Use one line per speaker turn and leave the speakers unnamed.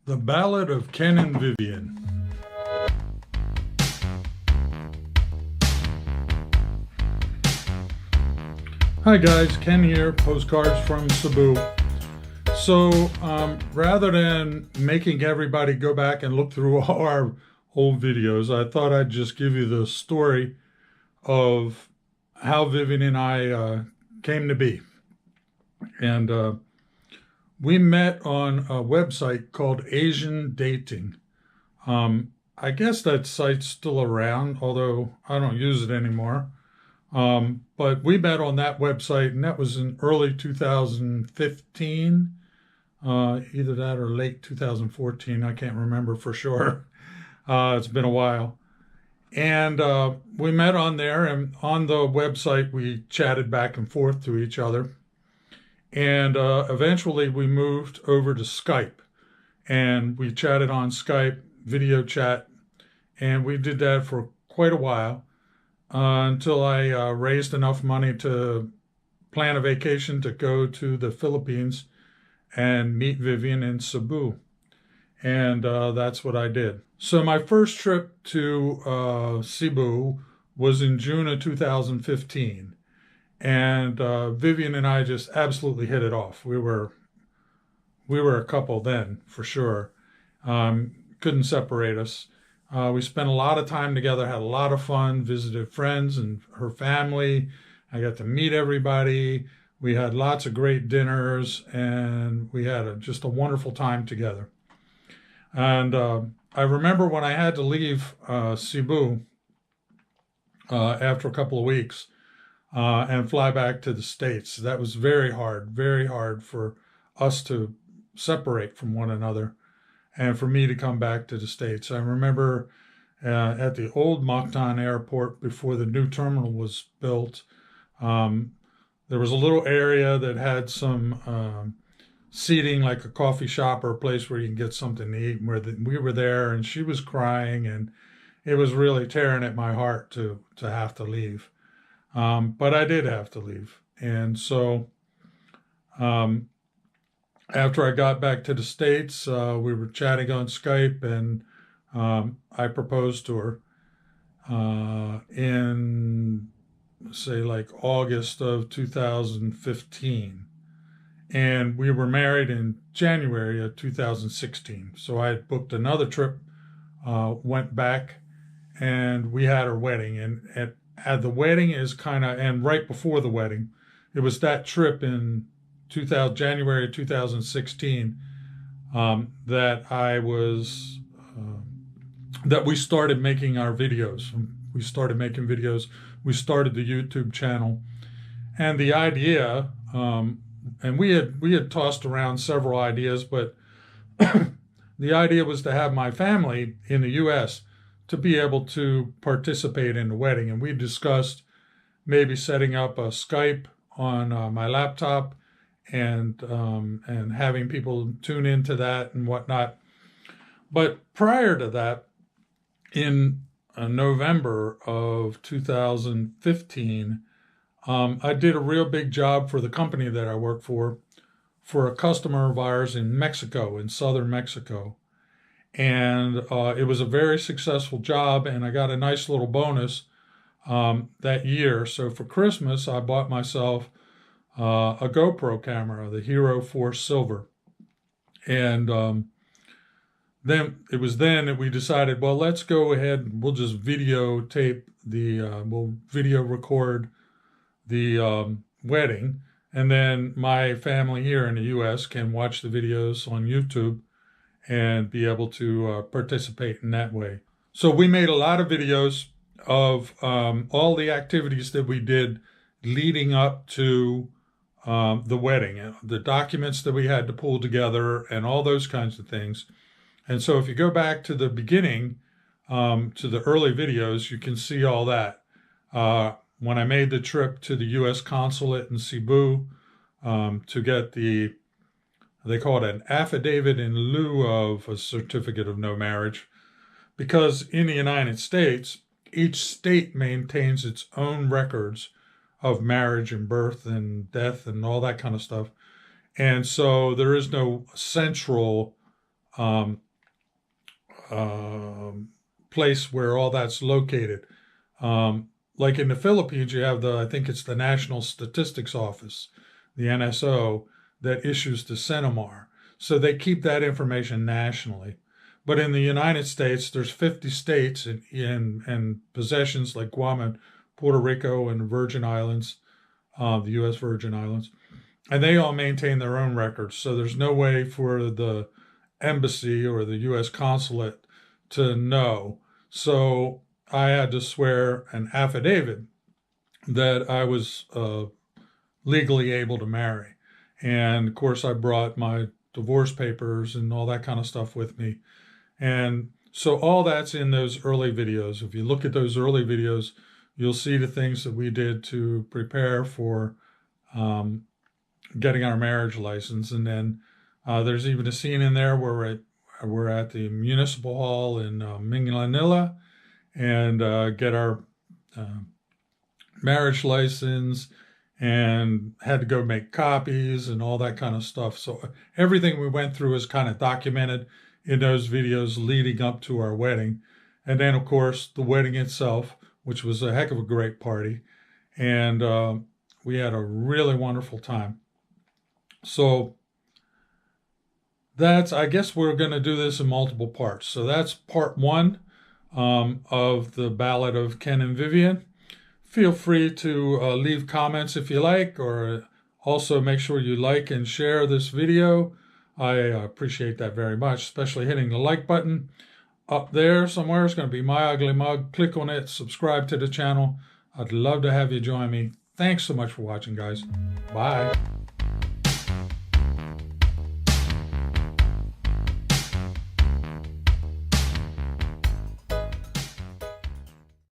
The Ballad of Ken and Vivian. Hi guys, Ken here, postcards from Cebu. So rather than making everybody go back and look through all our old videos, I thought I'd just give you the story of how Vivian and I came to be. And we met on a website called Asian Dating. I guess that site's still around, although I don't use it anymore. But we met on that website, and that was in early 2015, either that or late 2014. I can't remember for sure. It's been a while. And we met on there, and on the website, we chatted back and forth to each other. And eventually we moved over to Skype, and we chatted on Skype, video chat, and we did that for quite a while until I raised enough money to plan a vacation to go to the Philippines and meet Vivian in Cebu. And that's what I did. So my first trip to Cebu was in June of 2015. And Vivian and I just absolutely hit it off. We were a couple then, for sure. Couldn't separate us. We spent a lot of time together, had a lot of fun, visited friends and her family. I got to meet everybody. We had lots of great dinners, and we had just a wonderful time together. And I remember when I had to leave Cebu after a couple of weeks, and fly back to the States. That was very hard for us to separate from one another and for me to come back to the States. I remember at the old Mactan airport before the new terminal was built, there was a little area that had some seating, like a coffee shop or a place where you can get something to eat. We were there, and she was crying, and it was really tearing at my heart to have to leave. But I did have to leave. And so after I got back to the States, we were chatting on Skype, and I proposed to her in, say, like August of 2015. And we were married in January of 2016. So I had booked another trip, went back, and we had our wedding. And at the wedding is and right before the wedding, it was that trip in January 2016 that we started making our videos. We started making videos. We started the YouTube channel, and the idea, and we had tossed around several ideas, but the idea was to have my family in the U.S. to be able to participate in the wedding. And we discussed maybe setting up a Skype on my laptop and having people tune into that and whatnot. But prior to that, in November of 2015, I did a real big job for the company that I work for a customer of ours in Mexico, in southern Mexico. And it was a very successful job, and I got a nice little bonus that year. So for Christmas, I bought myself a GoPro camera, the Hero 4 Silver. And then that we decided, well, let's go ahead and we'll just videotape we'll video record the wedding. And then my family here in the U.S. can watch the videos on YouTube and be able to participate in that way. So we made a lot of videos of all the activities that we did leading up to the wedding, the documents that we had to pull together, and all those kinds of things. And so if you go back to the beginning, to the early videos, you can see all that. When I made the trip to the U.S. consulate in Cebu to get they call it an affidavit in lieu of a certificate of no marriage, because in the United States, each state maintains its own records of marriage and birth and death and all that kind of stuff. And so there is no central um, place where all that's located. Like in the Philippines, you have I think it's the National Statistics Office, the NSO, that issues the CENOMAR. So they keep that information nationally. But in the United States, there's 50 states and possessions like Guam and Puerto Rico and Virgin Islands, the U.S. Virgin Islands, and they all maintain their own records. So there's no way for the embassy or the U.S. consulate to know. So I had to swear an affidavit that I was legally able to marry. And of course, I brought my divorce papers and all that kind of stuff with me. And so all that's in those early videos. If you look at those early videos, you'll see the things that we did to prepare for getting our marriage license. And then there's even a scene in there where we're at the municipal hall in Manila and get our marriage license, and had to go make copies and all that kind of stuff. So everything we went through is kind of documented in those videos leading up to our wedding. And then, of course, the wedding itself, which was a heck of a great party. And we had a really wonderful time. So I guess we're going to do this in multiple parts. So that's part 1 of the Ballad of Ken and Vivian. Feel free to leave comments if you like, or also make sure you like and share this video. I appreciate that very much, especially hitting the like button. Up there somewhere is going to be my ugly mug. Click on it, subscribe to the channel. I'd love to have you join me. Thanks so much for watching, guys. Bye.